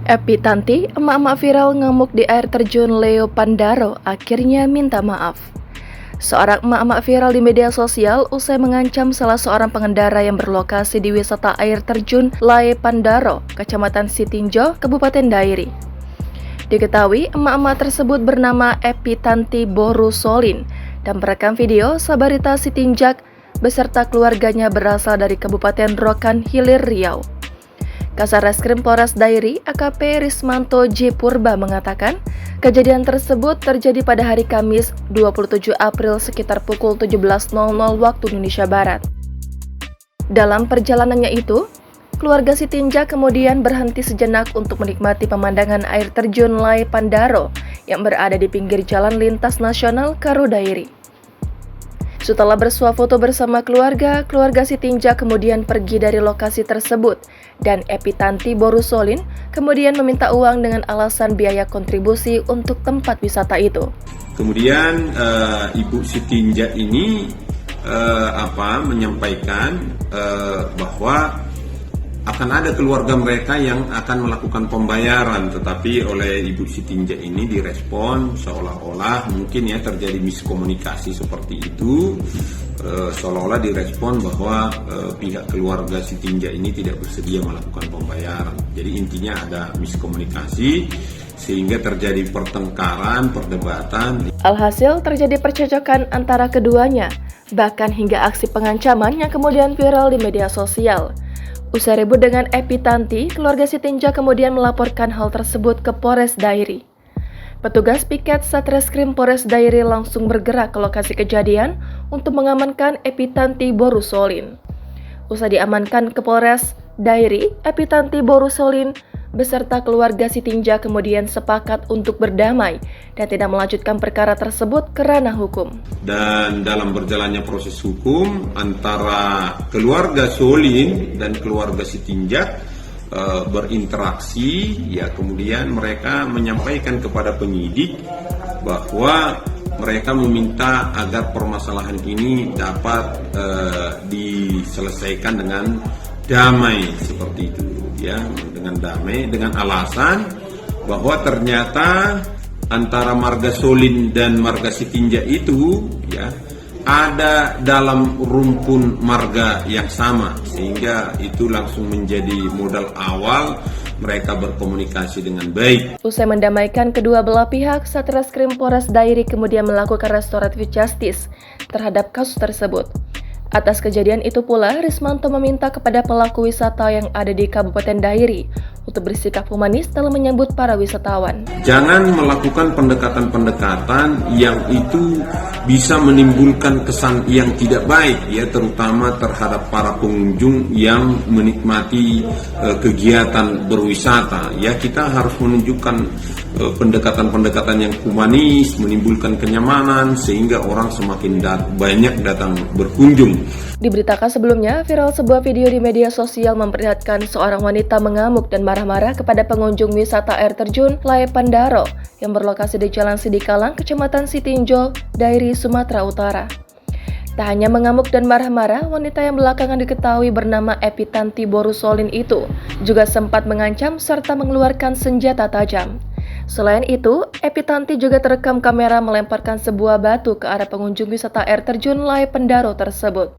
Epi Tanti, emak-emak viral ngamuk di air terjun Leo Pandaro, akhirnya minta maaf. Seorang emak-emak viral di media sosial usai mengancam salah seorang pengendara yang berlokasi di wisata air terjun Leo Pandaro, Kecamatan Sitinjo, Kabupaten Dairi. Diketahui emak-emak tersebut bernama Epi Tanti Borusolin dan merekam video Sabarita Sitinjak beserta keluarganya berasal dari Kabupaten Rokan Hilir Riau. Kasarreskrim Polres Dairi AKP Rismanto J. Purba mengatakan, kejadian tersebut terjadi pada hari Kamis 27 April sekitar pukul 17.00 waktu Indonesia Barat. Dalam perjalanannya itu, keluarga Sitinjak kemudian berhenti sejenak untuk menikmati pemandangan air terjun Leo Pandaro yang berada di pinggir jalan lintas nasional Karo Dairi. Setelah bersuah foto bersama keluarga Sitinjak kemudian pergi dari lokasi tersebut dan Epi Tanti Borusolin kemudian meminta uang dengan alasan biaya kontribusi untuk tempat wisata itu. Kemudian Ibu Sitinjak ini menyampaikan bahwa akan ada keluarga mereka yang akan melakukan pembayaran, tetapi oleh Ibu Sitinjak ini direspon seolah-olah mungkin ya terjadi miskomunikasi seperti itu, seolah-olah direspon bahwa pihak keluarga Sitinjak ini tidak bersedia melakukan pembayaran. Jadi intinya ada miskomunikasi sehingga terjadi pertengkaran, perdebatan. Alhasil terjadi percekcokan antara keduanya, bahkan hingga aksi pengancaman yang kemudian viral di media sosial. Usai ribut dengan Epi Tanti, keluarga Sitinjak kemudian melaporkan hal tersebut ke Polres Dairi. Petugas piket Satreskrim Polres Dairi langsung bergerak ke lokasi kejadian untuk mengamankan Epi Tanti Borusolin. Usai diamankan ke Polres Dairi, Epi Tanti Borusolin beserta keluarga Sitinjak kemudian sepakat untuk berdamai dan tidak melanjutkan perkara tersebut ke ranah hukum. Dan dalam berjalannya proses hukum antara keluarga Solin dan keluarga Sitinjak berinteraksi, ya kemudian mereka menyampaikan kepada penyidik bahwa mereka meminta agar permasalahan ini dapat diselesaikan dengan damai seperti itu, ya, dengan damai, dengan alasan bahwa ternyata antara marga Solin dan marga Sitinjak itu, ya, ada dalam rumpun marga yang sama, sehingga itu langsung menjadi modal awal mereka berkomunikasi dengan baik. Usai mendamaikan kedua belah pihak, Satreskrim Polres Dairi kemudian melakukan restoratif justice terhadap kasus tersebut. Atas kejadian itu pula, Rismanto meminta kepada pelaku wisata yang ada di Kabupaten Dairi untuk bersikap humanis dalam menyambut para wisatawan. Jangan melakukan pendekatan-pendekatan yang itu bisa menimbulkan kesan yang tidak baik, ya, terutama terhadap para pengunjung yang menikmati kegiatan berwisata. Ya, kita harus menunjukkan pendekatan-pendekatan yang humanis, menimbulkan kenyamanan sehingga orang semakin banyak datang berkunjung. Diberitakan sebelumnya, viral sebuah video di media sosial memperlihatkan seorang wanita mengamuk dan marah-marah kepada pengunjung wisata air terjun Leo Pandaro yang berlokasi di Jalan Sidikalang, Kecamatan Sitinjo, Dairi, Sumatera Utara. Tak hanya mengamuk dan marah-marah, wanita yang belakangan diketahui bernama Epi Tanti Borusolin itu juga sempat mengancam serta mengeluarkan senjata tajam. Selain itu, Epi Tanti juga terekam kamera melemparkan sebuah batu ke arah pengunjung wisata air terjun Leo Pandaro tersebut.